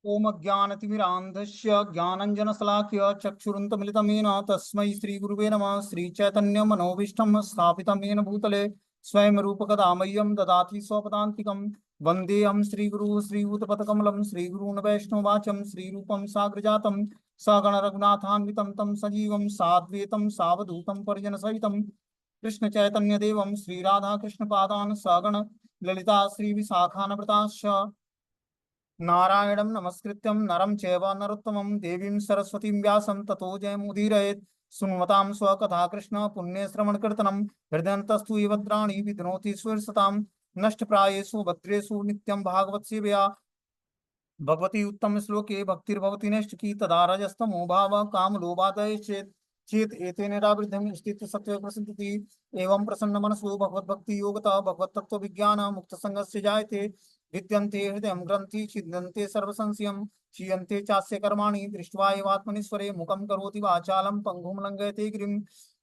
ओम ज्ञानतिमिरान्धस्य ज्ञानञ्जनशलाकया चक्षुरुन्मीलितं येन तस्मै श्रीगुरुवे नमः। श्रीचैतन्यमनोभीष्टं स्थापितं येन भूतले स्वयं रूपकदा मह्यं ददाति स्वपदान्तिकं। वन्देऽहं श्रीगुरुः श्रीभूतपथकमलं श्रीगुरून् वैष्णववाचं श्रीरूपं साग्रजातं सगणरघुनाथान्वितं तं सजीवं साद्वैतं सावधूतं परिजनसहितं कृष्णचैतन्यदेवं श्रीराधाकृष्णपादान् सगण ललिता श्रीविशाखान्विताश्च नारायणं नमस्कृत्यं नरं चैव नरोत्तमं देवीं सरस्वतीं व्यासं ततो जयमुदीरयेत्। सुन्वतां स्वकथा कृष्ण पुण्यश्रवणकीर्तनं हृदयन्तस्तु ये भद्राणि विध्नोति सुरसतां नष्टप्रायेषु भद्रेषु नित्यं भागवत सेवया भगवती उत्तम श्लोके भक्तिर्भवति नैष्टिकी तदा रजस्तमो भाव काम लोभादय चेत चेत एतेन निरावृद्धं स्थित सत्य प्रसिद्धि एवं प्रसन्न मनसो भगवत भक्ति योगता भगवत तत्व विज्ञान मुक्त संगस्य जायते विद्यन्ते हृदय ग्रंथि छिद्यन्ते सर्व संशयं क्षीयन्ते चास्य कर्माणि दृष्ट्वा एवात्मनीश्वरे मुखं करोति वाचालं पंगुं लंघयते गिरिं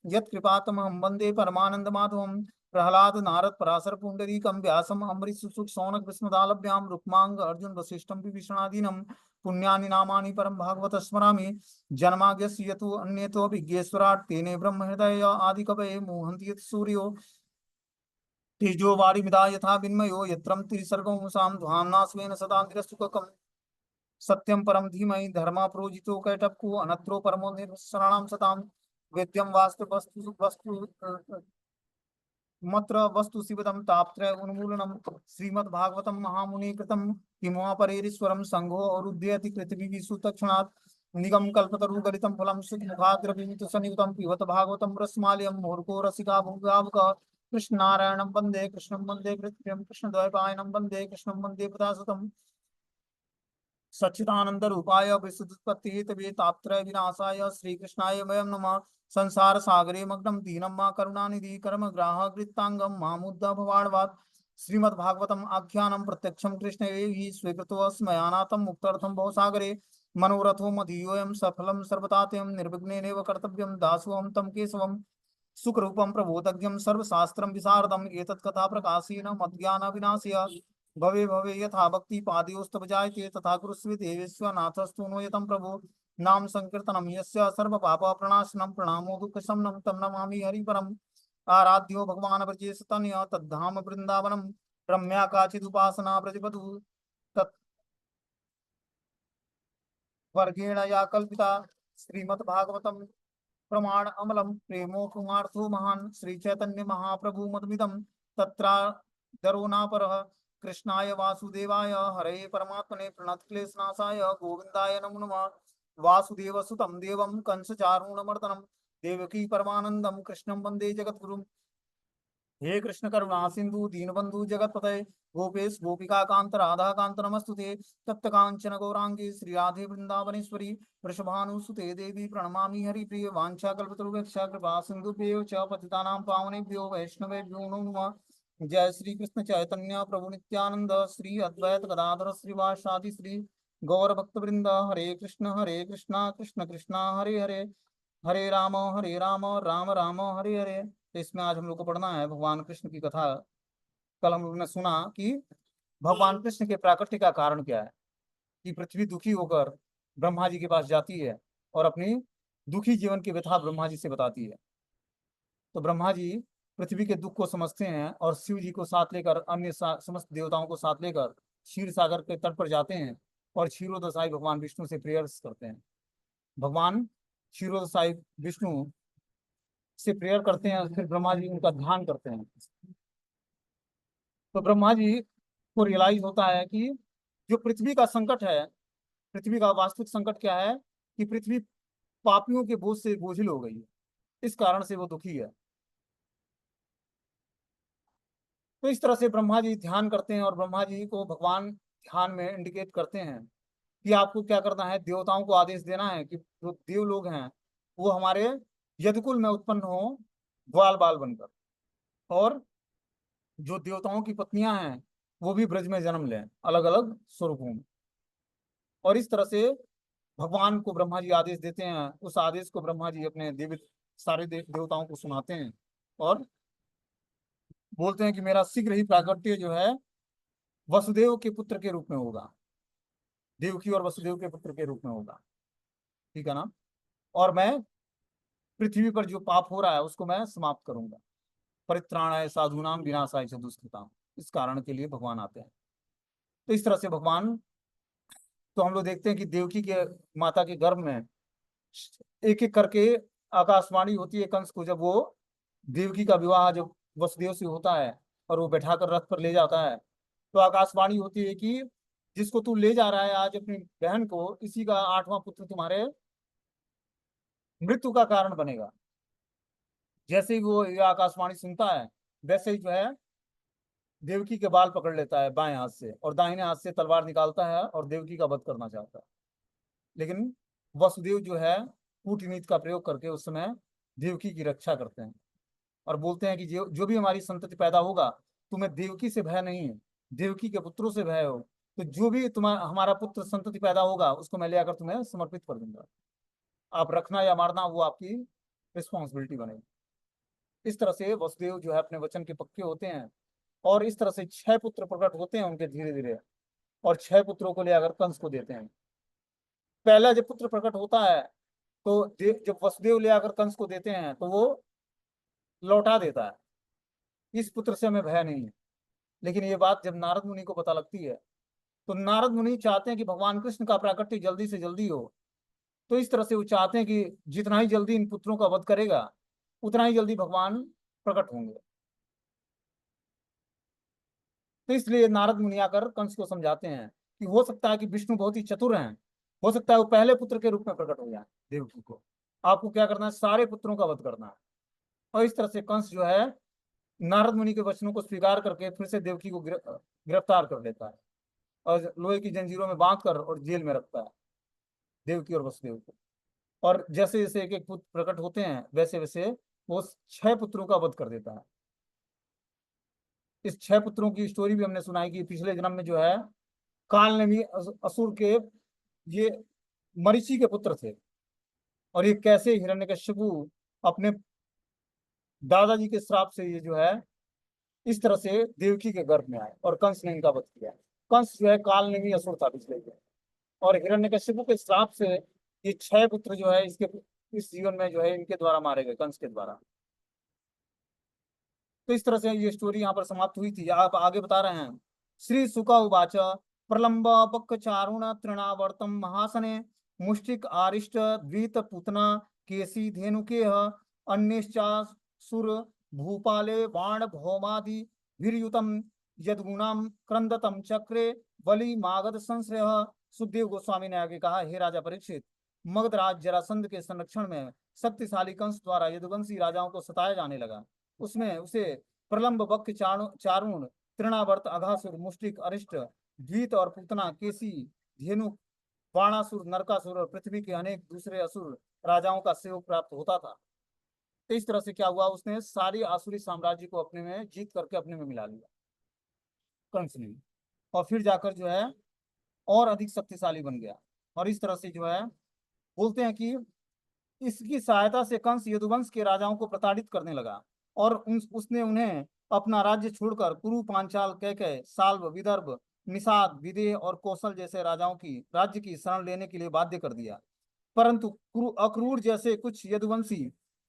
यत्कृपातमहं वन्दे परमानंद माधवं। प्रहलाद नारद पराशर पुंडरीकं व्यासम अम्बरीश सुसुक सौनक विस्मदालभ्यां रुक्मांग अर्जुन वसिष्ठं विभीषणादीनं पुण्यानि नामानि परम भागवत स्मरामि जन्माद्यस्य यतु अन्यतो विज्ञेश्वरात् तेने ब्रह्म हृदय आदि कवये मोहन्ति यत् सूर्यो तेजो वारिमिदा यथा विन्मयो यत्रं त्रिसर्गो मुसां ध्वाम्ना स्वेन सदा निरस्तुकम् सत्यम परम धीमहि धर्म प्रोजितो कैटपकु अनत्रो परमो निर्शरणां सतां वेद्यं वास्तु वस्तु वस्तु मत्र वस्तु शिवदम तापत्रय उन्मूलनम श्रीमद्भागवतम महामुनि कृतम किमुआ संघो और उद्यति पृथ्वी सुतक्षणात् निगम कल्पतरु गलितम फलम सुख मुखाग्रविमित सन्निहितम पिबत भागवतम रसमालयम मुहुर्को रसिका भुगावक कृष्ण नारायणं वंदे कृष्णं वंदे कृष्णं कृष्णद्वैपायनं वंदे कृष्णं वंदे पदासतम सच्चिदानंद रूपाय विशुद्धि हेतवे तापत्रय विनाशाय श्रीकृष्णाय वयं नमः। संसार सागरे मग्नं दीनं मा करुणानिधि कर्म ग्राह गृत्तांगम मामुद्दा भवाडवात् श्रीमद्भागवतम आख्यानं प्रत्यक्षं कृष्ण हि स्वीकृतोऽस्मयानाथं मुक्तर्थं भवसागरे मनोरथो मधीयोऽयं सफलं सर्वतात्यं निर्विघ्नेनैव कर्तव्यं दासोऽहं तं केशवम् सुखरूपं प्रबोधज्ञं सर्वशास्त्रं विशारदम् एतत् कथा प्रकाशेन मद्ज्ञानविनाशय भवे भवे यथा भक्ति पादयोस्तव जायते तथा कुरुष्व देवेश्वनाथस्तु नो यतं प्रभु नाम संकीर्तनं यस्य सर्व पाप प्रणाशनं प्रणामो दुःख शमनं तं नमामि हरिपरम् आराध्यो भगवान् ब्रजेश तनय तद्धाम वृंदावनम रम्या काचिदुपासना ब्रजवधू तत्वर्गेण या कल्पिता श्रीमद्भागवतम प्रमाण अमलम प्रेमो कुमार्थो महान श्री चैतन्य महाप्रभु मदमिदम तत्रा दरोना पर कृष्णाय वासुदेवाय हरे परमात्मने प्रणतक्लेशनाशाय गोविंदाय नमो नमः। वासुदेव सुतम देवम कंस चारूणमर्दनम देवकी परमानंदम कृष्णं वंदे जगद्गुरुम। हे कृष्ण करुणा सिंधु दीनबंधु जगतपते गोपेश गोपिका कांत राधा कांत नमस्तुते तप्त कांचन गौरांगी श्री राधे वृंदावनेश्वरी वृषभानुसुते देवी प्रणमामि हरिप्रिय वाञ्छाकल्पतरुभ्यश्च कृपा सिन्धुभ्यो च पतितानां पावनेभ्यो वैष्णवेभ्यो नमो नमः। जय श्री कृष्ण चैतन्य प्रभु नित्यानंद श्री अद्वैत गदाधर श्रीवासादि श्री गौर भक्तवृंद हरे कृष्णा कृष्ण कृष्णा हरे हरे हरे राम राम राम हरे हरे। तो इसमें आज हम लोग को पढ़ना है भगवान कृष्ण की कथा। कल हम लोग ने सुना कि भगवान कृष्ण के प्राकट्य का कारण क्या है कि पृथ्वी दुखी होकर ब्रह्मा जी के पास जाती है और अपनी दुखी जीवन की व्यथा ब्रह्मा जी से बताती है। तो ब्रह्मा जी पृथ्वी के दुख को समझते हैं और शिव जी को साथ लेकर अन्य समस्त देवताओं को साथ लेकर क्षीर सागर के तट पर जाते हैं और क्षीरोदशाई भगवान विष्णु से प्रेयर्स करते हैं। भगवान क्षीरोदशाई विष्णु से प्रेयर करते हैं, फिर ब्रह्मा जी उनका ध्यान करते हैं। तो ब्रह्मा जी को रियलाइज होता है कि जो पृथ्वी का संकट है, पृथ्वी का वास्तविक संकट क्या है कि पृथ्वी पापियों के बोझ से बोझिल हो गई है, इस कारण से वो दुखी है। तो इस तरह से ब्रह्मा जी ध्यान करते हैं और ब्रह्मा जी को भगवान ध्यान में इंडिकेट करते हैं कि आपको क्या करना है, देवताओं को आदेश देना है कि जो देव लोग हैं वो हमारे यदुकुल में उत्पन्न हो ग्वाल बाल बनकर, और जो देवताओं की पत्नियां हैं वो भी ब्रज में जन्म लें अलग अलग स्वरूपों में। और इस तरह से भगवान को ब्रह्मा जी आदेश देते हैं। उस आदेश को ब्रह्मा जी अपने सारे देवताओं को सुनाते हैं और बोलते हैं कि मेरा शीघ्र ही प्राकट्य जो है वसुदेव के पुत्र के रूप में होगा। देवकी और वसुदेव के पुत्र के रूप में होगा, ठीक है ना। और मैं पृथ्वी पर जो पाप हो रहा है उसको मैं समाप्त करूंगा। परित्राणाय साधूनाम विनाशाय च दुष्कृताम, इस कारण के लिए भगवान आते हैं। तो इस तरह से भगवान, तो हम लोग देखते हैं कि देवकी के माता के गर्भ में एक एक करके आकाशवाणी होती है कंस को, जब वो देवकी का विवाह जब वसुदेव से होता है और वो बैठाकर रथ पर ले जाता है, तो आकाशवाणी होती है कि जिसको तू ले जा रहा है आज अपनी बहन को, इसी का आठवां पुत्र तुम्हारे मृत्यु का कारण बनेगा। जैसे ही वो ये आकाशवाणी सुनता है, वैसे ही जो है देवकी के बाल पकड़ लेता है बाएं हाथ से, और दाहिने हाथ से तलवार निकालता है और देवकी का वध करना चाहता है। लेकिन वसुदेव जो है कूटनीति का प्रयोग करके उस समय देवकी की रक्षा करते हैं और बोलते हैं कि जो जो भी हमारी संतति पैदा होगा, तुम्हें देवकी से भय नहीं है, देवकी के पुत्रों से भय हो, तो जो भी तुम्हारा हमारा पुत्र संतति पैदा होगा उसको मैं ले आकर तुम्हें समर्पित कर दूंगा। आप रखना या मारना वो आपकी रिस्पॉन्सिबिलिटी बनेगी। इस तरह से वसुदेव जो है अपने वचन के पक्के होते हैं, और इस तरह से 6 पुत्र प्रकट होते हैं उनके धीरे धीरे, और 6 पुत्रों को ले आकर कंस को देते हैं। पहला जब पुत्र प्रकट होता है तो जब वसुदेव ले आकर कंस को देते हैं तो वो लौटा देता है, इस पुत्र से हमें भय नहीं है। लेकिन ये बात जब नारद मुनि को पता लगती है, तो नारद मुनि चाहते हैं कि भगवान कृष्ण का प्राकट्य जल्दी से जल्दी हो। तो इस तरह से वो चाहते हैं कि जितना ही जल्दी इन पुत्रों का वध करेगा उतना ही जल्दी भगवान प्रकट होंगे। तो इसलिए नारद मुनि आकर कंस को समझाते हैं कि हो सकता है कि विष्णु बहुत ही चतुर हैं, हो सकता है वो पहले पुत्र के रूप में प्रकट हो जाए देवकी को। आपको क्या करना है, सारे पुत्रों का वध करना है। और इस तरह से कंस जो है नारद मुनि के वचनों को स्वीकार करके फिर से देवकी को गिरफ्तार कर लेता है और लोहे की जंजीरों में बांध कर और जेल में रखता है देवकी और वसुदेव को। और जैसे जैसे एक एक पुत्र प्रकट होते हैं वैसे वैसे वो 6 पुत्रों का वध कर देता है। इस 6 पुत्रों की स्टोरी भी हमने सुनाई कि पिछले जन्म में जो है काल ने भी असुर के ये मरीचि के पुत्र थे, और ये कैसे हिरण्यकश्यपु अपने दादाजी के श्राप से ये जो है इस तरह से देवकी के गर्भ में आए और कंस ने इनका वध किया। कंस जो है काल ने भी असुर था पिछले जन्म, और हिरण्यकश्यपु के श्राप से ये 6 पुत्र जो है इसके इस जीवन में जो है इनके द्वारा मारे गए, कंस के द्वारा। तो इस तरह से ये स्टोरी यहाँ पर समाप्त हुई थी। आप आगे बता रहे हैं, श्री सुक उवाच प्रलंब पक्ष चारुण तृणावर्तम महासने मुष्टिक आरिष्ट द्वित पुतना केसी धेनुके अन्यश्चासुर भूपाले बाण भौमादि वीरयुतम यदगुणाम क्रंदतम चक्रे बलि मागध संश्रय। सुखदेव गोस्वामी ने आगे कहा, हे राजा परीक्षित, मगध राज जरासंध के संरक्षण में शक्तिशाली कंस द्वारा यदुवंशी राजाओं को सताया जाने लगा। उसमें उसे प्रलंब वक्ष चारुण तृणावर्त अघासुर मुष्टिक अरिष्ट द्वित और पूतना केसी धेनु बाणासुर नरकासुर और पृथ्वी के अनेक दूसरे असुर राजाओं का सेवक प्राप्त होता था। तो इस तरह से क्या हुआ, उसने सारी आसुरी साम्राज्य को अपने में जीत करके अपने में मिला लिया कंस ने, और फिर जाकर जो है और अधिक शक्तिशाली बन गया। और इस तरह से जो है बोलते हैं कि इसकी सहायता से कंस यदुवंश के राजाओं को प्रताड़ित करने लगा, और उसने उन्हें अपना राज्य छोड़कर कुरु पांचाल कैकय साल्व विदर्भ निषाद विदेह और कौशल जैसे राजाओं की राज्य की शरण लेने के लिए बाध्य कर दिया। परंतु अक्रूर जैसे कुछ यदुवंशी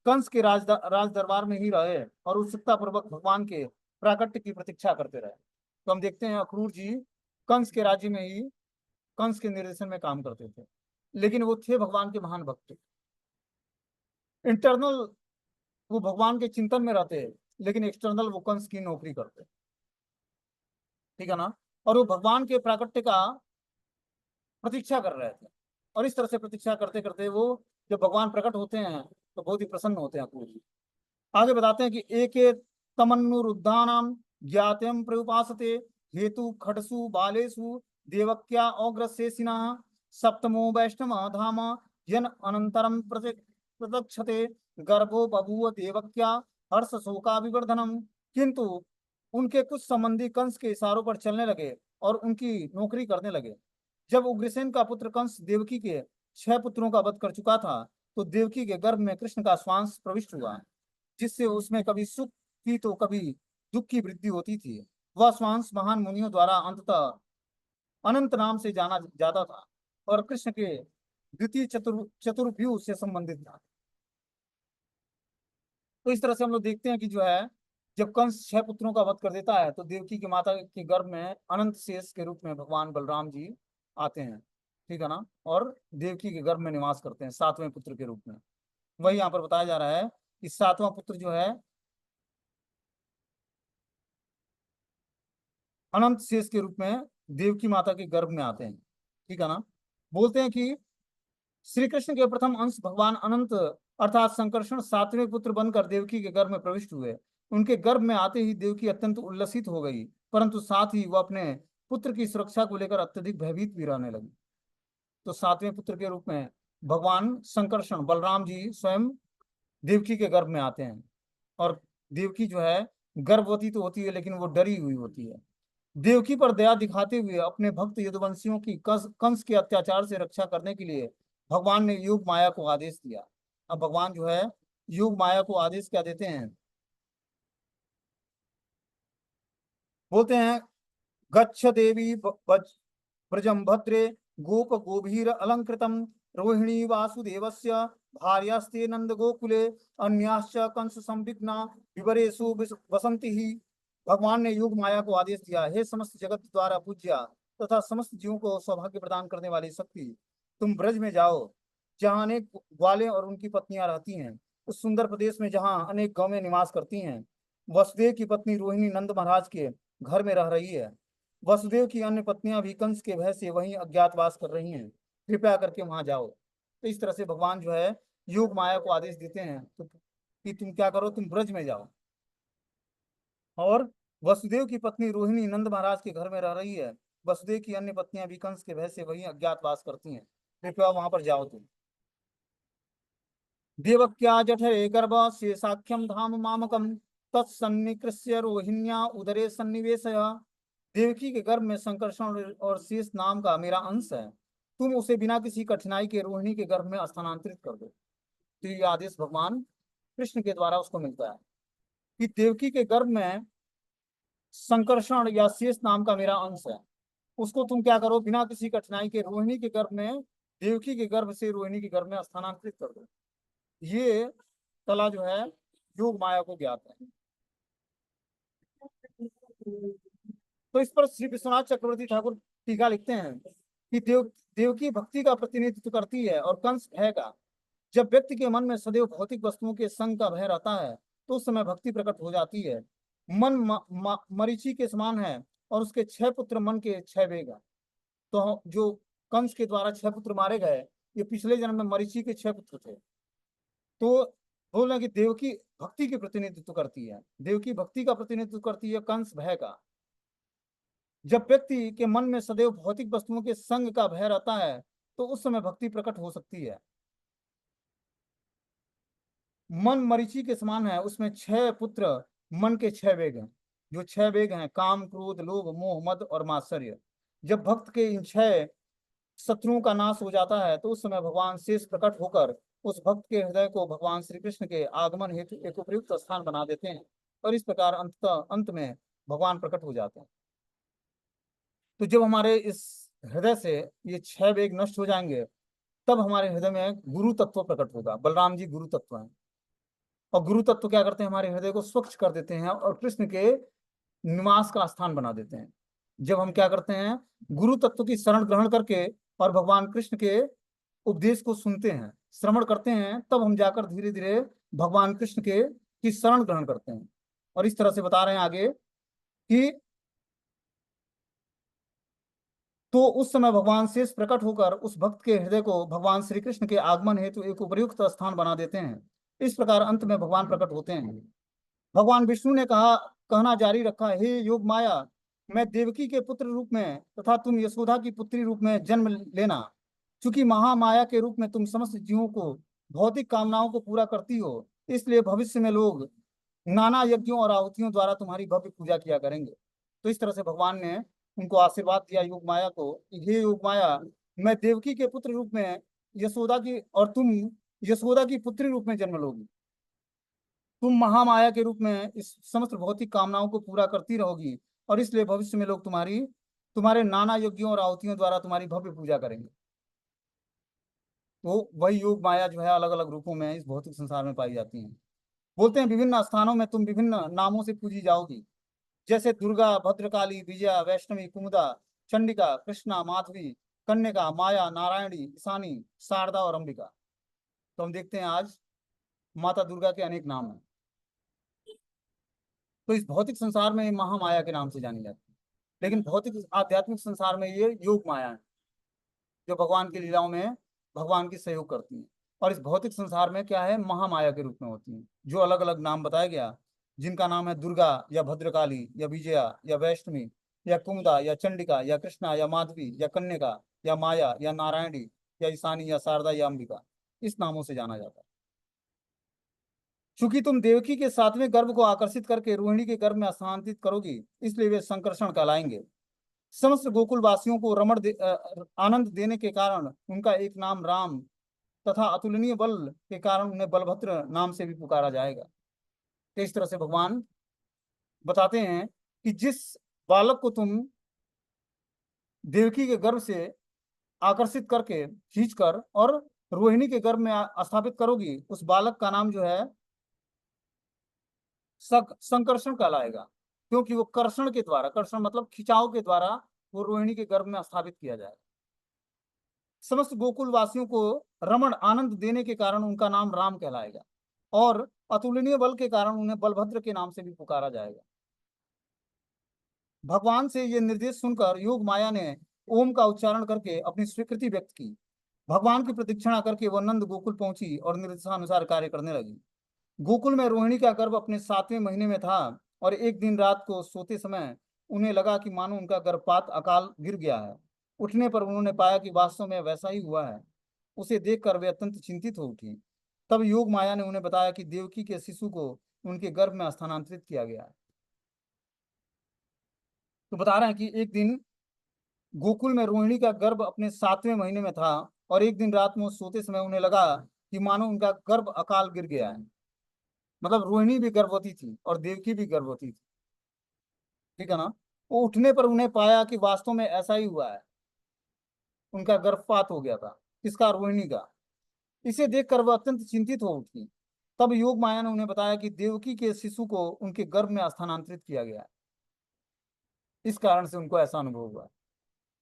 कंस के राज दरबार में ही रहे और उत्सुकता पूर्वक भगवान के प्राकट्य की प्रतीक्षा करते रहे। तो हम देखते हैं अक्रूर जी कंस के राज्य में ही कंस के निर्देशन में काम करते थे, लेकिन वो थे भगवान के महान भक्त। इंटरनल वो भगवान के चिंतन में रहते हैं, लेकिन एक्सटर्नल वो कंस की नौकरी करते, ठीक है ना। और वो भगवान के प्राकट्य का प्रतीक्षा कर रहे थे, और इस तरह से प्रतीक्षा करते करते वो जब भगवान प्रकट होते हैं तो बहुत ही प्रसन्न होते हैं अक्रूर जी। आगे बताते हैं कि एक तमन्नुरुद्धानाम ज्ञात्यम प्रयुपासते हेतु खटसु बालेषु देवक्या औग्रशेषिनः सप्तमो वैष्णव धाम यन अनंतरम प्रतक्षते गर्भो बभूव देवक्या हर्ष शोकाभिवर्धनम। किंतु उनके कुछ संबंधी कंस के इशारों पर चलने लगे और उनकी नौकरी करने लगे। जब उग्रसेन का पुत्र कंस देवकी के 6 पुत्रों का वध कर चुका था, तो देवकी के गर्भ में कृष्ण का श्वास प्रविष्ट हुआ, जिससे उसमें कभी सुख की तो कभी दुख की वृद्धि होती थी। वह श्वास महान मुनियों द्वारा अंततः अनंत नाम से जाना जाता था और कृष्ण के द्वितीय चतुर्व्यूह से संबंधित था। तो इस तरह से हम लोग देखते हैं कि जो है, जब कंस 6 पुत्रों का वध कर देता है तो देवकी की माता के गर्भ में अनंत शेष के रूप में भगवान बलराम जी आते हैं, ठीक है ना, और देवकी के गर्भ में निवास करते हैं 7वें पुत्र के रूप में। वही यहाँ पर बताया जा रहा है कि 7वां पुत्र जो है अनंत शेष के रूप में देवकी माता के गर्भ में आते हैं, ठीक है ना। बोलते हैं कि श्री कृष्ण के प्रथम अंश भगवान अनंत अर्थात संकर्षण 7वें पुत्र बनकर देवकी के गर्भ में प्रविष्ट हुए। उनके गर्भ में आते ही देवकी अत्यंत उल्लसित हो गई, परंतु साथ ही वह अपने पुत्र की सुरक्षा को लेकर अत्यधिक भयभीत भी रहने लगी। तो 7वें पुत्र के रूप में भगवान संकर्षण बलराम जी स्वयं देवकी के गर्भ में आते हैं, और देवकी जो है गर्भवती तो होती है लेकिन वो डरी हुई होती है। देवकी पर दया दिखाते हुए अपने भक्त यदुवंशियों की कंस के अत्याचार से रक्षा करने के लिए भगवान ने योग माया को आदेश दिया। अब भगवान जो है योग माया को आदेश क्या देते हैं, बोलते हैं गच्छ देवी व्रजम भद्रे गोप गोभीर अलंकृतम रोहिणी वासुदेवस्य भार्यास्ते नंद गोकुले अन्याश्च कंस संविघ्ना विवरेषु वसंती ही। भगवान ने योग माया को आदेश दिया, हे समस्त जगत द्वारा पूज्या तथा समस्त जीवों को सौभाग्य प्रदान करने वाली शक्ति, तुम ब्रज में जाओ जहाँ अनेक ग्वालें और उनकी पत्नियां रहती हैं, उस सुंदर प्रदेश में जहाँ अनेक गौवें निवास करती हैं। वसुदेव की पत्नी रोहिणी नंद महाराज के घर में रह रही है। वसुदेव की अन्य पत्नियां भी कंस के भय से वहीं अज्ञातवास कर रही हैं, कृपया करके वहां जाओ। तो इस तरह से भगवान जो है योग माया को आदेश देते हैं तो कि तुम क्या करो, तुम ब्रज में जाओ। और वसुदेव की पत्नी रोहिणी नंद महाराज के घर में रह रही है। वसुदेव की अन्य पत्नियां भी कंस के भय से वहीं अज्ञातवास करती हैं, कृपया वहां पर जाओ तुम। देवक्या जठरे गर्भ शेषाख्यम धाम मामकम तत्सन्निकृष्य रोहिण्या उदरे सन्निवेशय। देवकी के गर्भ में संकर्षण और शेष नाम का मेरा अंश है, तुम उसे बिना किसी कठिनाई के रोहिणी के गर्भ में स्थानांतरित कर दो। तो ये आदेश भगवान कृष्ण के द्वारा उसको मिलता है कि देवकी के गर्भ में संकर्षण या शेष नाम का मेरा अंश है, उसको तुम क्या करो, बिना किसी कठिनाई के रोहिणी के गर्भ में, देवकी के गर्भ से रोहिणी के गर्भ में स्थानांतरित कर दो। ये कला जो है योग माया को ज्ञात है। तो इस पर श्री विश्वनाथ चक्रवर्ती ठाकुर टीका लिखते हैं कि देवकी भक्ति का प्रतिनिधित्व करती है और कंस भय का। जब व्यक्ति के मन में सदैव भौतिक वस्तुओं के संग का भय रहता है तो उस समय भक्ति प्रकट हो जाती है। मन मरीचि के समान है और उसके 6 पुत्र मन के 6 वेग हैं। तो जो कंस के द्वारा 6 पुत्र मारे गए, ये पिछले जन्म में मरीचि के 6 पुत्र थे। तो बोल रहे कि देवकी भक्ति के प्रतिनिधित्व करती है, देवकी भक्ति का प्रतिनिधित्व करती है, कंस भय का। जब व्यक्ति के मन में सदैव भौतिक वस्तुओं के संग का भय रहता है तो उस समय भक्ति प्रकट हो सकती है। मन मरीचि के समान है, उसमें 6 पुत्र मन के 6 वेग हैं। जो 6 वेग हैं काम क्रोध लोभ मोह मद और मात्सर्य। जब भक्त के इन 6 शत्रुओं का नाश हो जाता है तो उस समय भगवान शेष प्रकट होकर उस भक्त के हृदय को भगवान श्री कृष्ण के आगमन हेतु एक उपयुक्त स्थान बना देते हैं, और इस प्रकार अंत में भगवान प्रकट हो जाते हैं। तो जब हमारे इस हृदय से ये 6 वेग नष्ट हो जाएंगे तब हमारे हृदय में गुरु तत्व प्रकट होगा। बलराम जी गुरु तत्व हैं, और गुरु तत्व क्या करते हैं, हमारे हृदय को स्वच्छ कर देते हैं और कृष्ण के निवास का स्थान बना देते हैं। जब हम क्या करते हैं, गुरु तत्व की शरण ग्रहण करके और भगवान कृष्ण के उपदेश को सुनते हैं, श्रवण करते हैं, तब हम जाकर धीरे धीरे भगवान कृष्ण के की शरण ग्रहण करते हैं। और इस तरह से बता रहे हैं आगे कि तो उस समय भगवान शेष प्रकट होकर उस भक्त के हृदय को भगवान श्री कृष्ण के आगमन हेतु एक उपयुक्त स्थान बना देते हैं। इस प्रकार अंत में भगवान प्रकट होते हैं। भगवान विष्णु ने कहना जारी रखा, हे योग माया, मैं देवकी के पुत्र रूप में तथा तुम यशोदा की पुत्री रूप में जन्म लेना। चूंकि महामाया के रूप में तुम समस्त जीवों को भौतिक कामनाओं को पूरा करती हो, इसलिए भविष्य में लोग नाना यज्ञों और आहुतियों द्वारा तुम्हारी भव्य पूजा किया करेंगे। तो इस तरह से भगवान ने उनको आशीर्वाद दिया योग माया को, हे योग माया, मैं देवकी के पुत्र रूप में यशोदा की और तुम यशोदा की पुत्री रूप में जन्म लोगी। तुम महामाया के रूप में इस समस्त भौतिक कामनाओं को पूरा करती रहोगी और इसलिए भविष्य में लोग तुम्हारे नाना यज्ञों और आहुतियों द्वारा तुम्हारी भव्य पूजा करेंगे। तो वही योग माया जो है अलग अलग रूपों में इस भौतिक संसार में पाई जाती है। बोलते हैं विभिन्न स्थानों में तुम विभिन्न नामों से पूजी जाओगी, जैसे दुर्गा, भद्रकाली, विजया, वैष्णवी, कुमुदा, चंडिका, कृष्णा, माधवी, कन्यका, माया, नारायणी, ईशानी, शारदा और अंबिका। तो हम देखते हैं आज माता दुर्गा के अनेक नाम हैं। तो इस भौतिक संसार में ये महामाया के नाम से जानी जाती है, लेकिन भौतिक आध्यात्मिक संसार में ये योग माया है, जो भगवान की लीलाओं में भगवान की सहयोग करती है। और इस भौतिक संसार में क्या है, महामाया के रूप में होती है, जो अलग अलग नाम बताया गया, जिनका नाम है दुर्गा या भद्रकाली या विजया या वैष्णवी या कुमुदा या चंडिका या कृष्णा या माधवी या कन्यका या माया या नारायणी या ईशानी या शारदा या अंबिका, इस नामों से जाना जाता है। चूंकि तुम देवकी के सातवें गर्भ को आकर्षित करके रोहिणी के गर्भ में स्थानांतरित करोगी, इसलिए वे संकर्षण कहलाएंगे। समस्त गोकुल वासियों को आनंद देने के कारण उनका एक नाम राम तथा अतुलनीय बल के कारण उन्हें बलभद्र नाम से भी पुकारा जाएगा। तो इस तरह से भगवान बताते हैं कि जिस बालक को तुम देवकी के गर्भ से आकर्षित करके खींचकर और रोहिणी के गर्भ में स्थापित करोगी, उस बालक का नाम जो है संकर्षण कहलाएगा, क्योंकि वो कर्षण के द्वारा, कर्षण मतलब खिंचाव के द्वारा, वो रोहिणी के गर्भ में स्थापित किया जाएगा। समस्त गोकुल वासियों को रमण आनंद देने के कारण उनका नाम राम कहलाएगा, और अतुलनीय बल के कारण उन्हें बलभद्र के नाम से भी पुकारा जाएगा। भगवान से ये निर्देश सुनकर योग माया ने ओम का उच्चारण करके अपनी स्वीकृति व्यक्त की। भगवान की प्रतीक्षणा करके वह नंद गोकुल पहुंची और निर्देशानुसार कार्य करने लगी। गोकुल में रोहिणी का गर्भ अपने 7वें महीने में था, और एक दिन रात को सोते समय उन्हें लगा कि मानो उनका गर्भपात अकाल गिर गया है। उठने पर उन्होंने पाया कि वास्तव में वैसा ही हुआ है। उसे देखकर वे अत्यंत चिंतित हो उठी। तब योग माया ने उन्हें बताया कि देवकी के शिशु को उनके गर्भ में स्थानांतरित किया गया है। तो बता रहे हैं कि एक दिन गोकुल में रोहिणी का गर्भ अपने 7वें महीने में था, और एक दिन रात में सोते समय उन्हें लगा कि मानो उनका गर्भ अकाल गिर गया है। मतलब रोहिणी भी गर्भवती थी और देवकी भी गर्भवती थी, ठीक है ना। वो उठने पर उन्हें पाया कि वास्तव में ऐसा ही हुआ है, उनका गर्भपात हो गया था, किसका, रोहिणी का। इसे देखकर वह अत्यंत चिंतित हो उठी। तब योग माया ने उन्हें बताया कि देवकी के शिशु को उनके गर्भ में स्थानांतरित किया गया है। इस कारण से उनको ऐसा अनुभव हुआ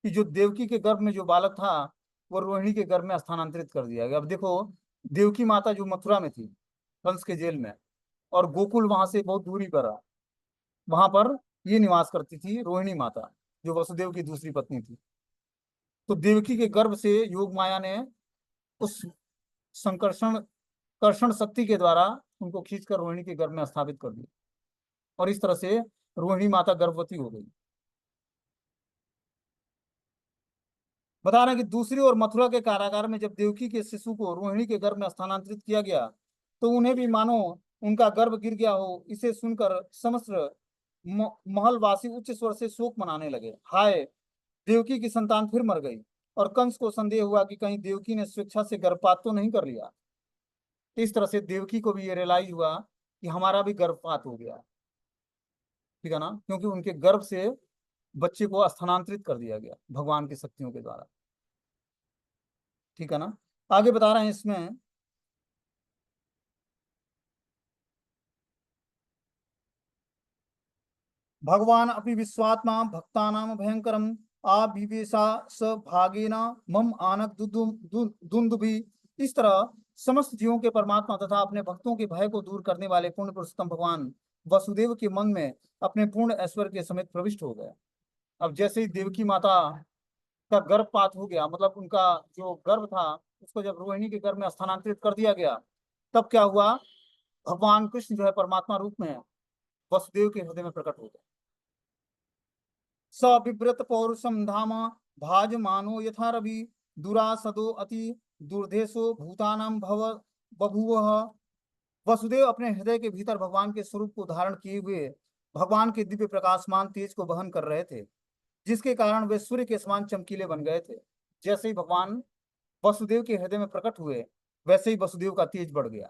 कि जो देवकी के गर्भ में जो बालक था, वो रोहिणी के गर्भ में स्थानांतरित कर दिया गया। अब देखो, देवकी माता जो मथुरा में थी, कंस के जेल में, और गोकुल वहां से बहुत दूरी पर रहा, वहां पर ये निवास करती थी रोहिणी माता, जो वसुदेव की दूसरी पत्नी थी। तो देवकी के गर्भ से योग माया ने उस संकर्षण कर्षण शक्ति के द्वारा उनको खींचकर रोहिणी के गर्भ में स्थापित कर दिया, और इस तरह से रोहिणी माता गर्भवती हो गई। बता रहे हैं कि दूसरी ओर मथुरा के कारागार में जब देवकी के शिशु को रोहिणी के गर्भ में स्थानांतरित किया गया, तो उन्हें भी मानो उनका गर्भ गिर गया हो। इसे सुनकर समस्त महलवासी उच्च स्वर से शोक मनाने लगे। हाय, देवकी की संतान फिर मर गई। और कंस को संदेह हुआ कि कहीं देवकी ने स्वेच्छा से गर्भपात तो नहीं कर लिया। इस तरह से देवकी को भी ये रियलाइज हुआ कि हमारा भी गर्भपात हो गया, ठीक है ना, क्योंकि उनके गर्भ से बच्चे को स्थानांतरित कर दिया गया भगवान की शक्तियों के द्वारा, ठीक है ना। आगे बता रहे हैं इसमें, भगवान अपि विश्वात्मा भक्तानां भयंकरम आविवेशा स भागेना मम आनक दुंदुभि। इस तरह समस्त जीवों के परमात्मा तथा अपने भक्तों के भय को दूर करने वाले पूर्ण पुरुषोत्तम भगवान वसुदेव के मन में अपने पूर्ण ऐश्वर्य के समेत प्रविष्ट हो गए। अब जैसे ही देवकी माता का गर्भपात हो गया, मतलब उनका जो गर्भ था उसको जब रोहिणी के गर्भ में स्थानांतरित कर दिया गया, तब क्या हुआ, भगवान कृष्ण जो है परमात्मा रूप में वसुदेव के हृदय में प्रकट हो गए। स बिव्रत पौरुषम धाम भाजमानो यथा रवि दुरासदो अति दुर्धेशो भूतानाम भव बभूव। वसुदेव अपने हृदय के भीतर भगवान के स्वरूप को धारण किए हुए भगवान के दिव्य प्रकाशमान तेज को वहन कर रहे थे, जिसके कारण वे सूर्य के समान चमकीले बन गए थे। जैसे ही भगवान वसुदेव के हृदय में प्रकट हुए, वैसे ही वसुदेव का तेज बढ़ गया,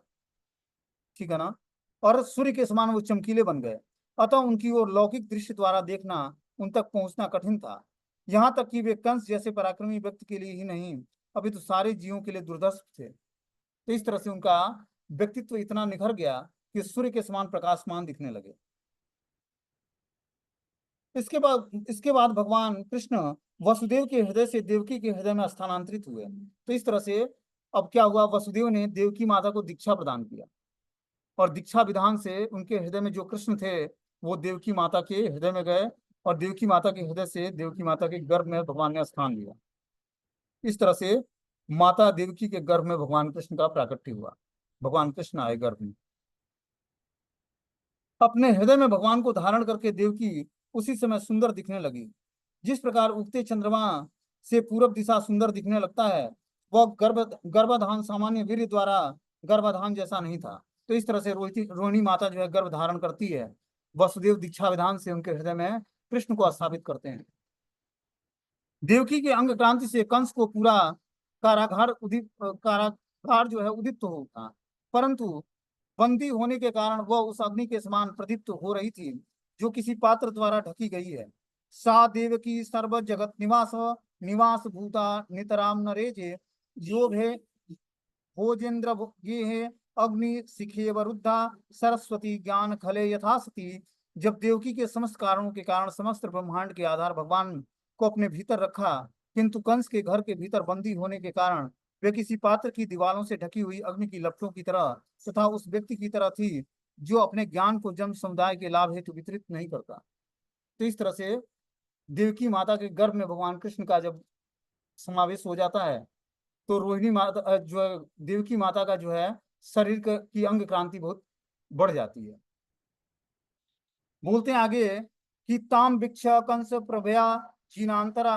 ठीक है ना, और सूर्य के समान वो चमकीले बन गए। अतः उनकी ओर लौकिक दृश्य द्वारा देखना उन तक पहुंचना कठिन था। यहाँ तक कि वे कंस जैसे पराक्रमी व्यक्ति के लिए ही नहीं, अभी तो सारे जीवों के लिए दुर्दर्श थे। तो इस तरह से उनका व्यक्तित्व इतना निखर गया कि सूर्य के समान प्रकाशमान दिखने लगे। इसके बाद भगवान कृष्ण वसुदेव के हृदय से देवकी के हृदय में स्थानांतरित हुए। तो इस तरह से अब क्या हुआ, वसुदेव ने देवकी माता को दीक्षा प्रदान किया, और दीक्षा विधान से उनके हृदय में जो कृष्ण थे वो देवकी माता के हृदय में गए, और देवकी माता के हृदय से देवकी माता के गर्भ में भगवान ने स्थान लिया। इस तरह से माता देवकी के गर्भ में भगवान कृष्ण का प्राकट्य हुआ, भगवान कृष्ण आए गर्भ में। अपने हृदय में भगवान को धारण करके देवकी उसी समय सुंदर दिखने लगी। जिस प्रकार उगते चंद्रमा से पूरब दिशा सुंदर दिखने लगता है, वह गर्भाधान सामान्य वीर्य द्वारा गर्भाधान जैसा नहीं था। तो इस तरह से रोहिणी माता जो है गर्भ धारण करती है, वसुदेव दीक्षा विधान से उनके हृदय में कृष्ण को स्थापित करते हैं। देवकी के अंग क्रांति से कंस को पूरा कारागार जो है उदित तो होता, परंतु बंदी होने के कारण वह उस अग्नि के समान प्रदीप्त हो रही थी जो किसी पात्र द्वारा ढकी गई है। सा देवकी सर्व जगत निवास निवास भूता नितराम नरेजे योगे भोजेन्द्र ये है अग्नि शिखे वरुद्धा सरस्वती ज्ञान खले यथासती। जब देवकी के समस्त कारणों के कारण समस्त ब्रह्मांड के आधार भगवान को अपने भीतर रखा, किंतु कंस के घर के भीतर बंदी होने के कारण वे किसी पात्र की दीवारों से ढकी हुई अग्नि की लपटों की तरह तथा उस व्यक्ति की तरह थी जो अपने ज्ञान को जन समुदाय के लाभ हेतु वितरित नहीं करता। तो इस तरह से देवकी माता के गर्भ में भगवान कृष्ण का जब समावेश हो जाता है, तो रोहिणी माता जो है देवकी माता का जो है शरीर की अंग क्रांति बहुत बढ़ जाती है। बोलते हैं आगे कि ताम भिक्ष कंस प्रभया जीनांतरा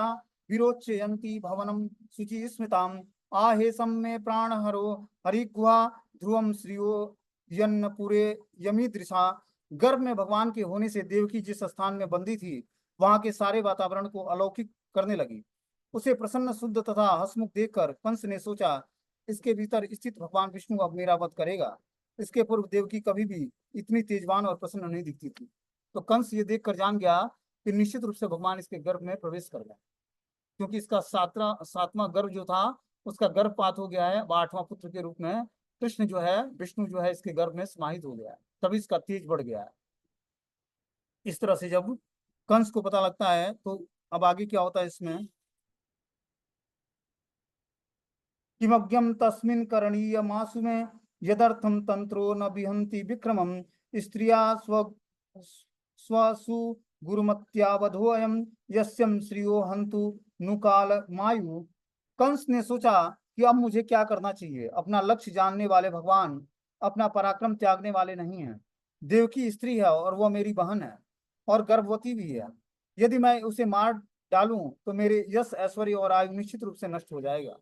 विरोचयंती भवनम शुचि स्मिताम आहे सम्मे प्राण हरो हरिगुहा ध्रुवम श्रियो यन्नपुरे यमीदृशा। गर्भ में भगवान के होने से देवकी जिस स्थान में बंदी थी वहां के सारे वातावरण को अलौकिक करने लगी। उसे प्रसन्न शुद्ध तथा हंसमुख देखकर कंस ने सोचा, इसके भीतर स्थित भगवान विष्णु अब मेरा वध करेगा। इसके पूर्व देवकी कभी भी इतनी तेजवान और प्रसन्न नहीं दिखती थी। तो कंस ये देखकर जान गया कि निश्चित रूप से भगवान इसके गर्भ में प्रवेश कर गया, क्योंकि इसका सातवां गर्भ जो था उसका गर्भपात हो गया है। अब आठवां पुत्र के रूप में कृष्ण जो है विष्णु जो है इसके गर्भ में समाहित हो गया है, तभी इसका तेज बढ़ गया है। इस तरह से जब कंस को पता लगता है तो अब आगे क्या होता है इसमें, किमज्ञम तस्मिन् करणीय मासु में यदर्थम तंत्रो न बिहंति विक्रमम स्त्रिया स्वसु गुरुमत्यावधोयम यस्यम श्रियो हंतु नुकाल मायु। कंस ने सोचा कि अब मुझे क्या करना चाहिए। अपना लक्ष्य जानने वाले भगवान अपना पराक्रम त्यागने वाले नहीं हैं। देवकी स्त्री है और वह मेरी बहन है और गर्भवती भी है। यदि मैं उसे मार डालूं तो मेरे यश ऐश्वर्य और आयु निश्चित रूप से नष्ट हो जाएगा।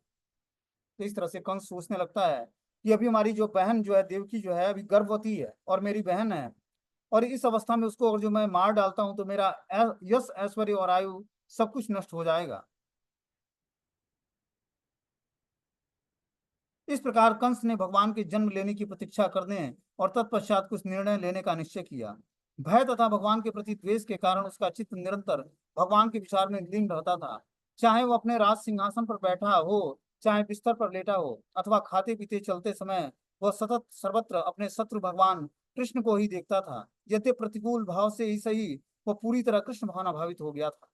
तो इस तरह से कंस सोचने लगता है कि अभी हमारी जो बहन जो है देवकी जो है अभी गर्भवती है और मेरी बहन है, और इस अवस्था में उसको अगर जो मैं मार डालता हूं तो मेरा यश ऐश्वर्य और आयु सब कुछ नष्ट हो जाएगा। इस प्रकार कंस ने भगवान के जन्म लेने की प्रतीक्षा करने और तत्पश्चात कुछ निर्णय लेने का निश्चय किया। भय तथा भगवान के प्रति द्वेष के कारण उसका चित्त निरंतर भगवान के विचार में लीन रहता था। चाहे वो अपने राज सिंहासन पर बैठा हो, चाहे बिस्तर पर लेटा हो, अथवा खाते पीते चलते समय वह सतत सर्वत्र अपने शत्रु भगवान कृष्ण को ही देखता था। यद्य प्रतिकूल भाव से ही सही वह पूरी तरह कृष्ण भावना भावित हो गया था।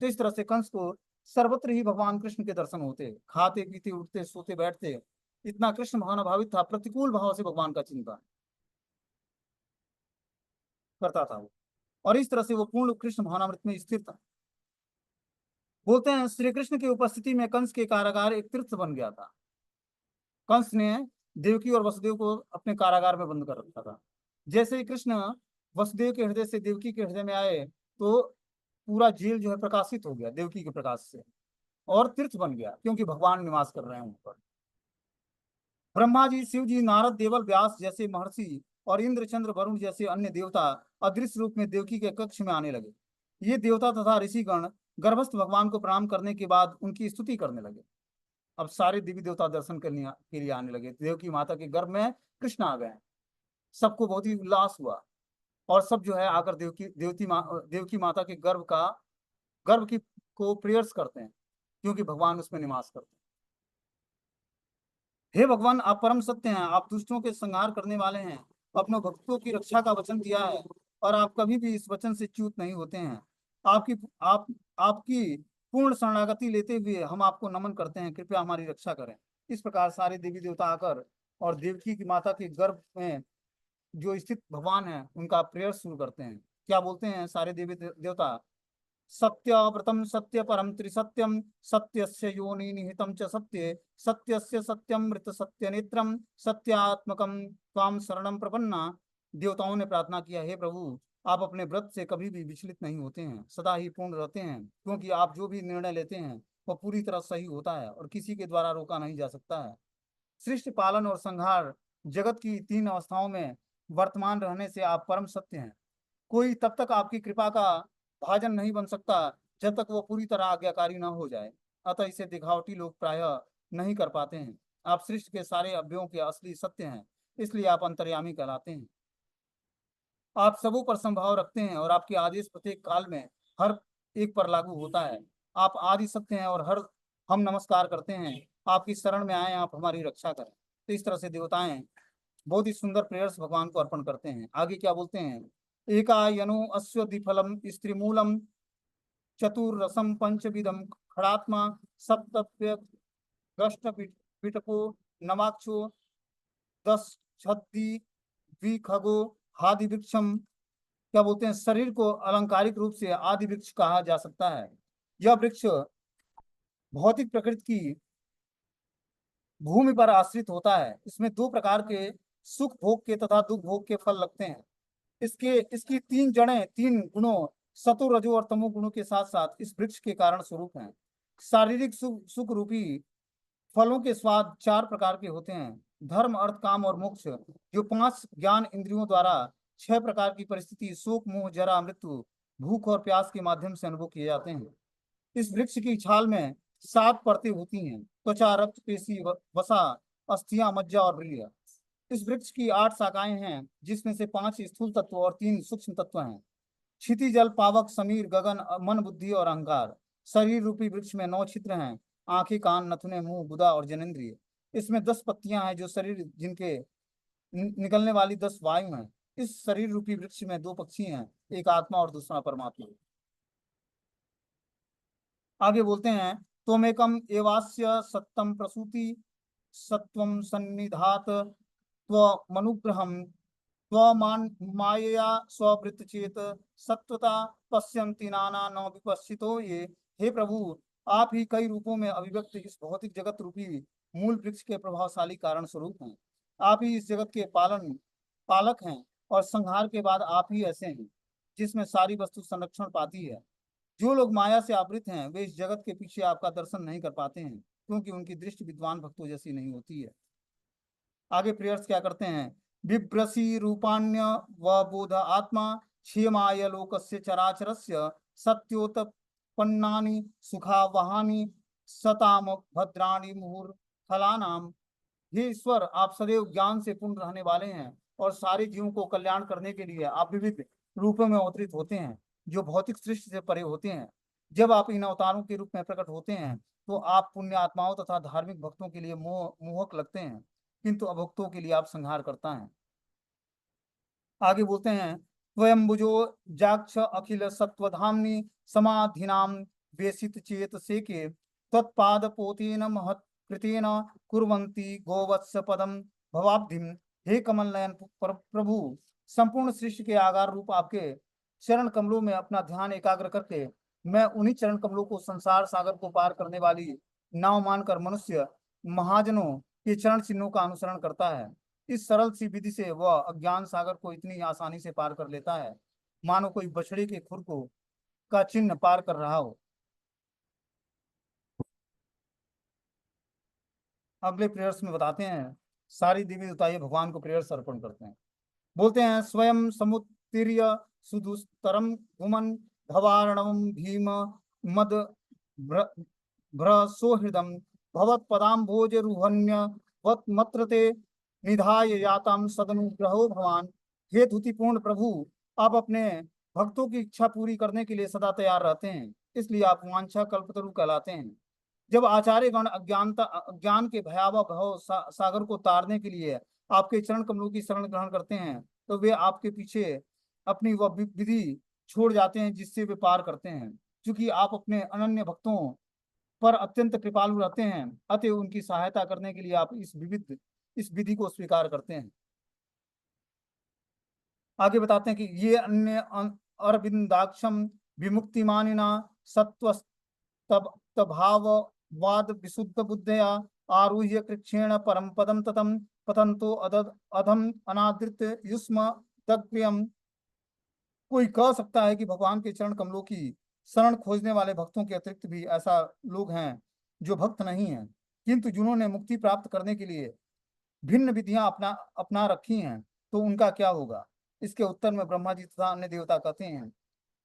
तो इस तरह से कंस को सर्वत्र ही भगवान कृष्ण के दर्शन होते, खाते पीते उठते सोते बैठते इतना कृष्ण भावना भावित था, प्रतिकूल भाव से भगवान का चिंतन करता था वो, और इस तरह से वो पूर्ण कृष्ण भावनामृत में स्थिर था। बोलते हैं श्री कृष्ण की उपस्थिति में कंस के कारागार एक तीर्थ बन गया था। कंस ने देवकी और वसुदेव को अपने कारागार में बंद कर रखा था। जैसे ही कृष्ण वसुदेव के हृदय से देवकी के हृदय में आए तो पूरा जेल जो है प्रकाशित हो गया देवकी के प्रकाश से, और तीर्थ बन गया क्योंकि भगवान निवास कर रहे हैं ऊपर। ब्रह्मा जी, शिव जी, नारद, देवल, व्यास जैसे महर्षि और इंद्र, चंद्र, वरुण जैसे अन्य देवता अदृश्य रूप में देवकी के कक्ष में आने लगे। ये देवता तथा ऋषिगण गर्भस्थ भगवान को प्रणाम करने के बाद उनकी स्तुति करने लगे। अब सारे देवी देवता दर्शन करने के लिए आने लगे। देवकी माता के गर्भ में कृष्ण आ गए। सबको बहुत ही उल्लास हुआ और सब जो है आकर देवकी माता के गर्भ का गर्भ की को प्रेयर्स करते हैं, क्योंकि भगवान उसमें निवास करते हैं। हे भगवान, आप परम सत्य हैं, आप दुष्टों के संहार करने वाले हैं, अपने भक्तों की रक्षा का वचन दिया है, और आप कभी भी इस वचन से च्युत नहीं होते हैं। आपकी आप आपकी पूर्ण शरणागति लेते हुए हम आपको नमन करते हैं, कृपया हमारी रक्षा करें। इस प्रकार सारे देवी देवता आकर और देवकी की माता के गर्भ में जो स्थित भगवान है उनका प्रेयर शुरू करते हैं। क्या बोलते हैं सारे देवी देवता? सत्यव्रतम सत्य परम त्रिसत्यम, सत्यस्य योनि निहितम च सत्ये, सत्यस्य सत्यम मृत सत्य नेत्रम, सत्यात्मकम त्वाम शरणम प्रपन्ना। देवताओं ने प्रार्थना किया, हे प्रभु, आप अपने व्रत से कभी भी विचलित नहीं होते हैं, सदा ही पूर्ण रहते हैं, क्योंकि आप जो भी निर्णय लेते हैं वह पूरी तरह सही होता है और किसी के द्वारा रोका नहीं जा सकता है। सृष्टि पालन और संहार जगत की तीन अवस्थाओं में वर्तमान रहने से आप परम सत्य हैं। कोई तब तक आपकी कृपा का भाजन नहीं बन सकता जब तक वो पूरी तरह आज्ञाकारी न हो जाए, अतः इसे दिखावटी लोग प्रायः नहीं कर पाते हैं। आप सृष्टि के सारे अवयवों के असली सत्य हैं, इसलिए आप अंतर्यामी कहलाते हैं। आप सबों पर संभाव रखते हैं और आपके आदेश प्रत्येक काल में हर एक पर लागू होता है। आप आदि सत्य हैं और हर हम नमस्कार करते हैं, आपकी शरण में आए, आप हमारी रक्षा करें। तो इस तरह से देवताएं बहुत ही सुंदर प्रेयर्स भगवान को अर्पण करते हैं। आगे क्या बोलते हैं? एकायनु अश्वद्विफलम स्त्रीमूलम चतुर्रसम पंचविधम खड़ात्मा सप्तप्य गष्ट पिटको नवाक्षो दस छद्दी द्विखगो हादि वृक्षम। क्या बोलते हैं? शरीर को अलंकारिक रूप से आदि वृक्ष कहा जा सकता है। यह वृक्ष भौतिक प्रकृति की भूमि पर आश्रित होता है। इसमें दो प्रकार के सुख भोग के तथा दुख भोग के फल लगते हैं। इसके इसकी तीन जड़ें तीन गुणों सतो रजो और तमो गुणों के साथ साथ इस वृक्ष के कारण स्वरूप हैं। शारीरिक सुख रूपी फलों के स्वाद चार प्रकार के होते हैं: धर्म, अर्थ, काम और मोक्ष, जो पांच ज्ञान इंद्रियों द्वारा छह प्रकार की परिस्थिति शोक, मोह, जरा, मृत्यु, भूख और प्यास के माध्यम से अनुभव किए जाते हैं। इस वृक्ष की छाल में सात परतें होती हैं: त्वचा, रक्त, पेशी, वसा, अस्थियां, मज्जा और वीर्य। इस वृक्ष की आठ शाखाएं हैं, जिसमें से पांच स्थूल तत्व और तीन सूक्ष्म तत्व हैं: क्षिति, जल, पावक, समीर, गगन, मन, बुद्धि और अहंकार। शरीर रूपी वृक्ष में नौ छिद्र हैं: आंखें, कान, नथुने, मुंह, गुदा और जनेंद्रिय। इसमें 10 पत्तियां हैं, जो शरीर जिनके निकलने वाली 10 वायु हैं। इस शरीर रूपी वृक्ष में दो पक्षी हैं, एक आत्मा और दूसरा परमात्मा। आगे बोलते हैं, त्वमेकम एवास्य सत्यम प्रसूति सत्वम सन्निधात त्वमनुग्रहम त्वमान मायया स्ववृत्त चेत सत्वता पश्यन्ति नाना न विपश्चितो ये। हे प्रभु, आप ही कई रूपों में अभिव्यक्त इस भौतिक जगत रूपी मूल वृक्ष के प्रभावशाली कारण स्वरूप हैं। आप ही इस जगत के पालक हैं, और संहार के बाद आप ही ऐसे हैं जिसमें सारी वस्तु संरक्षण पाती है। जो लोग माया से आवृत हैं वे इस जगत के पीछे आपका दर्शन नहीं कर पाते हैं, क्योंकि उनकी दृष्टि विद्वान भक्तों जैसी नहीं होती है। आगे प्रेयर्स क्या करते हैं? बिभ्रसी रूपाण्य व बोध आत्मा क्षेमाय लोकस्य चराचरस्य सत्योतपन्नानि सुखावहानि सताम भद्राणि मुहुर्फलानाम। हे ईश्वर, आप सदैव ज्ञान से पूर्ण रहने वाले हैं और सारे जीवों को कल्याण करने के लिए आप विविध रूपों में अवतरित होते हैं, जो भौतिक सृष्टि से परे होते हैं। जब आप इन अवतारों के रूप में प्रकट होते हैं तो आप पुण्य आत्माओं तथा धार्मिक भक्तों के लिए मोहक लगते हैं, किंतु अभक्तों के लिए आप संहार करता है। आगे बोलते हैं, स्वयंभुजो जाक्ष अखिल सत्वधाम्नि समाधिनाम वेशित चेत सेके तत्पाद पोतेन महत् कृतेन कुर्वन्ति गोवत्स पदम भवाब्धिम। हे कमल नयन प्रभु, संपूर्ण सृष्टि के आगार रूप आपके चरण कमलों में अपना ध्यान एकाग्र करके मैं उन्हीं चरण कमलों को संसार सागर को पार करने वाली नाव मानकर मनुष्य महाजनों के चरण चिन्हों का अनुसरण करता है। इस सरल सी विधि से वह अज्ञान सागर को इतनी आसानी से पार कर लेता है, मानो कोई बछड़े के खुर को का चिन्ह पार कर रहा हो। अगले प्रेयर्स में बताते हैं, सारी देवी देवता ये भगवान को प्रेयर्स अर्पण करते हैं। बोलते हैं, स्वयं समुत्तीर्य सुदुस्तरम घुमन भवारणवम भीम मद भ्रसोहृदम भवत पदाम्भोज रुहन्य वत मत्रते निधाय याताम सदनुग्रहो भवान। हे धुतिपूर्ण प्रभु, आप अपने भक्तों की इच्छा पूरी करने के लिए सदा तैयार रहते हैं। इसलिए आप वांछा कल्पतरु कहलाते हैं। जब आचार्य गण अज्ञान के भयावह सागर को तारने के लिए आपके चरण कमलों की शरण ग्रहण करते हैं, तो वे आपके पीछे अपनी वह विधि छोड़ जाते हैं जिससे वे पार करते हैं। क्योंकि आप अपने अनन्य भक्तों पर अत्यंत कृपालु रहते हैं, अतः उनकी सहायता करने के लिए आप इस विधि को स्वीकार करते हैं। आगे बताते हैं कि ये अन्य अरविंदाक्षम विमुक्ति मानिना सत्व तभाव वाद विशुद्ध बुद्धया आरुह्य कृक्षेण परम पदम ततम पतंतो अधम अनादृत युष्म तत्प्रियम। कोई कह सकता है कि भगवान के चरण कमलों की शरण खोजने वाले भक्तों के अतिरिक्त भी ऐसा लोग हैं जो भक्त नहीं हैं, किंतु जिन्होंने मुक्ति प्राप्त करने के लिए भिन्न विधियां अपना अपना रखी हैं, तो उनका क्या होगा। इसके उत्तर में ब्रह्मा जी तथा अन्य देवता कहते हैं,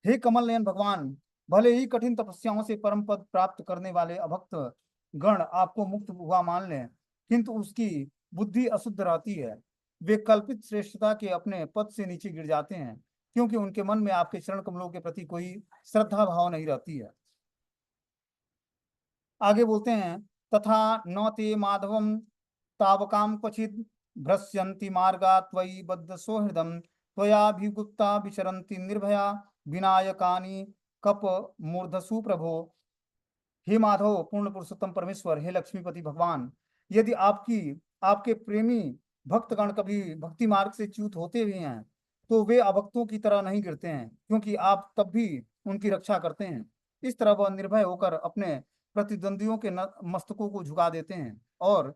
हे कमल नयन भगवान, भले ही कठिन तपस्याओं से परम पद प्राप्त करने वाले अभक्त गण आपको मुक्त हुआ मान लें, किंतु उसकी बुद्धि अशुद्ध रहती है। वे कल्पित श्रेष्ठता के अपने पद से नीचे गिर जाते हैं, क्योंकि उनके मन में आपके चरण कमलों के प्रति कोई श्रद्धा भाव नहीं रहती है। आगे बोलते हैं, तथा न ते माधवम तावकाम क्वचिद भ्रस्यन्ति मार्गा त्वयि बद्ध सोहृदम त्वयाभिगुप्ता विचरन्ति निर्भया विनायकानि कप मूर्धसु प्रभो। हे माधव, पूर्ण पुरुषोत्तम परमेश्वर, हे लक्ष्मीपति भगवान, यदि आपके प्रेमी भक्तगण कभी भक्ति मार्ग से च्युत होते भी हैं, तो वे अभक्तों की तरह नहीं गिरते हैं, क्योंकि आप तब भी उनकी रक्षा करते हैं। इस तरह वह निर्भय होकर अपने प्रतिद्वंदियों के मस्तकों को झुका देते हैं और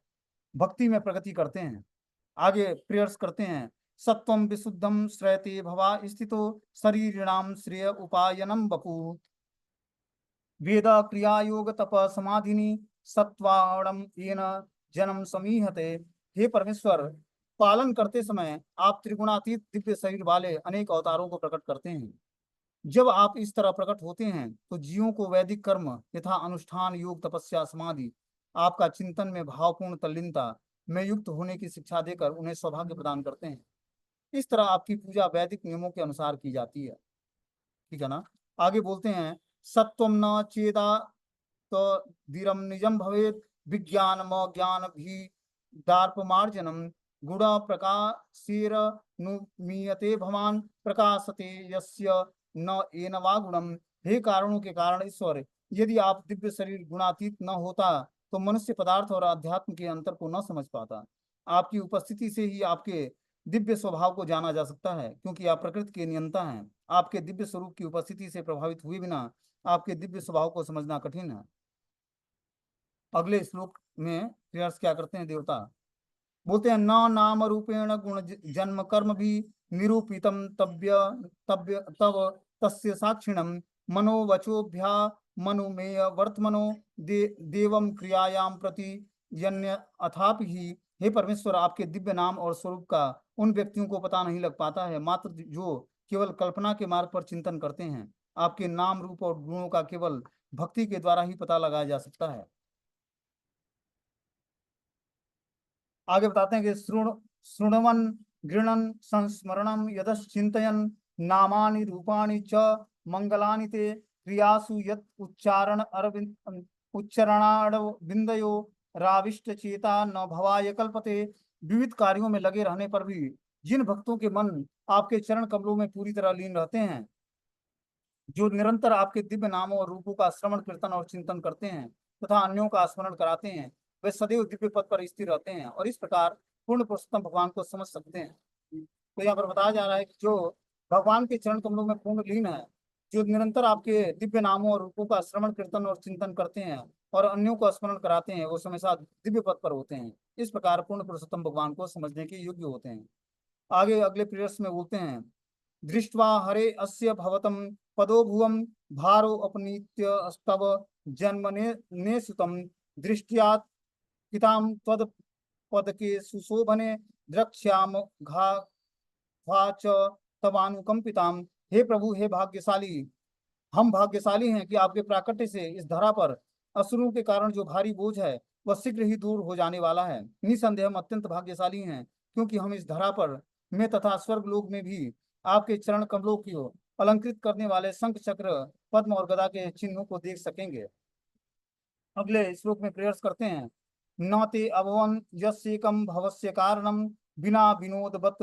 भक्ति में प्रगति करते हैं। आगे प्रेयर्स करते हैं, सत्वम विशुद्धम श्रयते भवा स्थितो शरीरिणाम श्रेय उपायनम बपू वेद क्रिया योग तप समाधिनी सत्वाणम येन जन्म समीहते। हे परमेश्वर, पालन करते समय आप त्रिगुणातीत दिव्य शरीर वाले अनेक अवतारों को प्रकट करते हैं। जब आप इस तरह प्रकट होते हैं, तो जीवों को वैदिक कर्म यथा अनुष्ठान, योग, तपस्या, समाधि, आपका चिंतन में भावपूर्ण तल्लीनता में युक्त होने की शिक्षा देकर उन्हें सौभाग्य प्रदान करते हैं। इस तरह आपकी पूजा वैदिक नियमों के अनुसार की जाती है। ठीक है ना। आगे बोलते हैं, सत्वम न चेदा तो धीरम निजम भवेत विज्ञान म ज्ञान भी दार्पमार्जनम गुण प्रकाशीर नुमीयते भवान प्रकाशते यस्य न एन वा गुणम। हे कारणों के कारण ईश्वर, यदि आप दिव्य शरीर गुणातीत न होता, तो मनुष्य पदार्थ और अध्यात्म के अंतर को न समझ पाता। आपकी उपस्थिति से ही आपके दिव्य स्वभाव को जाना जा सकता है, क्योंकि आप प्रकृति के नियंता हैं। आपके दिव्य स्वरूप की उपस्थिति से प्रभावित हुए बिना आपके दिव्य स्वभाव को समझना कठिन है। अगले श्लोक में प्रेयर्स क्या करते हैं देवता, बोलते हैं, न नाम रूपेण गुण जन्म कर्म भी निरूपितम तव्य तव्य तव तस्य साक्षिणम मनोवचोभ्या मनुमेय वर्तमनो देवम क्रियायाम प्रति यन्य अथापि ही। हे परमेश्वर, आपके दिव्य नाम और स्वरूप का उन व्यक्तियों को पता नहीं लग पाता है, मात्र जो केवल कल्पना के मार्ग पर चिंतन करते हैं। आपके नाम रूप और गुणों का केवल भक्ति के द्वारा ही पता लगाया जा सकता है। आगे बताते हैं कि शृण्वन् गृणन् संस्मरणं यदश्चिन्तयन् नामानि रूपाणि च मंगलानि ते क्रियासु यत् उच्चारणारविंदयो राविष्ट चेता न भवाय कल्पते। विविध कार्यों में लगे रहने पर भी जिन भक्तों के मन आपके चरण कमलों में पूरी तरह लीन रहते हैं, जो निरंतर आपके दिव्य नामों और रूपों का श्रवण, कीर्तन और चिंतन करते हैं तथा अन्यों का स्मरण कराते हैं, वे सदैव दिव्य पद पर स्थिर रहते हैं और इस प्रकार पूर्ण पुरुषोत्तम भगवान को समझ सकते हैं। तो यहाँ पर बताया जा रहा है कि जो भगवान के चरण कमलों में पूर्ण लीन है, जो निरंतर आपके दिव्य नामों और रूपों का श्रवण, कीर्तन और चिंतन करते हैं और अन्यों को स्मरण कराते हैं, वो हमेशा दिव्य पद पर होते हैं। इस प्रकार पूर्ण पुरुषोत्तम भगवान को समझने के योग्य होते हैं। आगे अगले प्रेयर्स में बोलते हैं, दृष्ट्वा हरे अस्य भवतम पदो भुवम भारो अपनीत्य स्तव जन्मने ने सुतम दृष्टिया पिताम त्वद पद के सुशोभने द्रक्ष्याम घा च तवानुकंपिताम। हे प्रभु, हे भाग्यशाली, हम भाग्यशाली हैं कि आपके प्राकट्य से इस धरा पर असुरों के कारण जो भारी बोझ है वह शीघ्र ही दूर हो जाने वाला है। निसंदेह हम अत्यंत भाग्यशाली हैं, क्योंकि हम इस धरा पर में तथा स्वर्ग लोक में भी आपके चरण कमलों की अलंकृत करने वाले शंख चक्र पद्म और गदा के चिन्हों को देख सकेंगे। अगले श्लोक में प्रयास करते हैं। न ते अभवन यस्येकं भवस्य कारणं बिना विनोदवत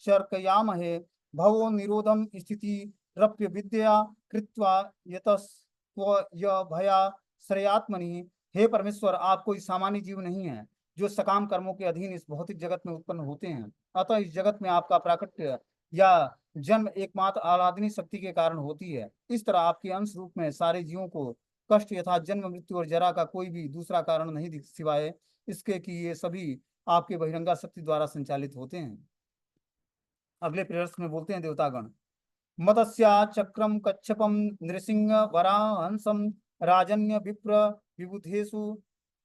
चर्कयामहे भवो निरोधम स्थिति रप्य विद्या कृत्वा यतस्त्वय भया श्रेयात्मनि। हे परमेश्वर, आप कोई सामान्य जीव नहीं है जो सकाम कर्मों के अधीन इस भौतिक जगत में उत्पन्न होते हैं। अतः इस जगत में आपका प्राकट्य या जन्म एकमात्र आराधनीय शक्ति के कारण होती है। इस तरह आपके अंश रूप में सारे जीवों को कष्ट यथा जन्म मृत्यु और जरा का कोई भी दूसरा कारण नहीं दिख सिवाय इसके कि ये सभी आपके बहिरंगा शक्ति द्वारा संचालित होते हैं। अगले प्रयास में बोलते हैं देवतागण। मत्स्या चक्रम कच्छपम नृसिंह वराहंसम राजन्य विप्र विबुधेषु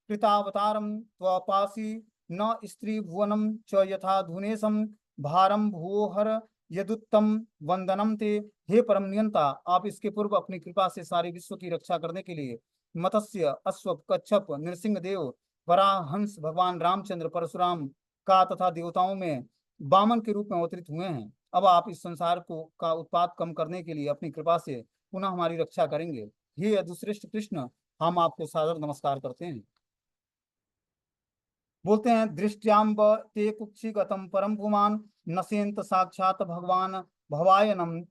कृतावतारम त्वपासी न स्त्री भुवनम च यथा धुनेशम भारम भूहर यदुत्तम वंदनम ते। हे परम नियंता, आप इसके पूर्व अपनी कृपा से सारे विश्व की रक्षा करने के लिए मत्स्य अश्व कच्छप नृसिंह देव वराहंस भगवान रामचंद्र परशुराम का तथा देवताओं में वामन के रूप में अवतरित हुए हैं। अब आप इस संसार को का उत्पाद कम करने के लिए अपनी कृपा से पुनः हमारी रक्षा करेंगे। हे अदुश्रेष्ठ कृष्ण, हम आपको सादर नमस्कार करते हैं। बोलते हैं दृष्ट्याम्ब ते कुक्षिगतम परम पुमान नसेंत साक्षात भगवान भवायनम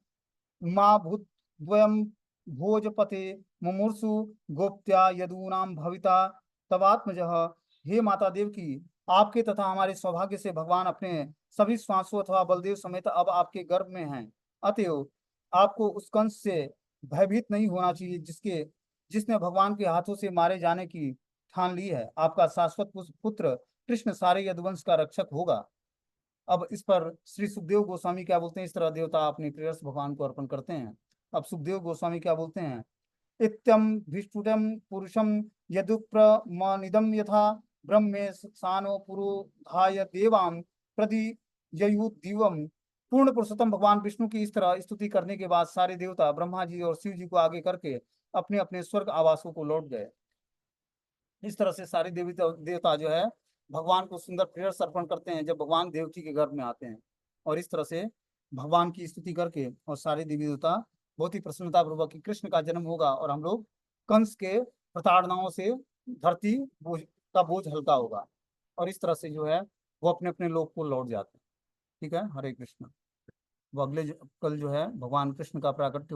माँ भूत द्वयम भोजपते मुमूर्षु गोप्त्या यदूनाम भविता तवात्मजः। हे माता देव की, आपके तथा हमारे सौभाग्य से भगवान अपने सभी श्वासों अथवा बलदेव समेत अब आपके गर्भ में हैं। अतएव आपको उस कंस से भयभीत नहीं होना चाहिए जिसने भगवान के हाथों से मारे जाने की ठान ली है। आपका शाश्वत पुत्र कृष्ण सारे यदुवंश का रक्षक होगा। अब इस पर श्री सुखदेव गोस्वामी क्या बोलते हैं। इस तरह देवता अपनी प्रेयस भगवान को अर्पण करते हैं। अब सुखदेव गोस्वामी क्या बोलते हैं। इत्यम भिष्टुटम पुरुषम यदुप्रमनिदम यथा ब्रह्मे सानो पुरोधाय देवाम प्रति ययुदिवम। पूर्ण पुरुषोत्तम भगवान विष्णु की इस तरह स्तुति करने के बाद सारे देवता ब्रह्मा जी और शिव जी को आगे करके अपने अपने स्वर्ग आवासों को लौट गए। इस तरह से सारे देवता जो है भगवान को सुंदर प्रेयर्स अर्पण करते हैं जब भगवान देवकी के गर्भ में आते हैं। और इस तरह से भगवान की स्तुति करके और सारे देवी देवता बहुत ही प्रसन्नता पूर्वक कि कृष्ण का जन्म होगा और हम लोग कंस के प्रताड़नाओं से धरती का बोझ हल्का होगा। और इस तरह से जो है वो अपने अपने लोक को लौट जाते हैं। ठीक है, हरे कृष्ण। वो कल जो है भगवान कृष्ण का प्राकट्य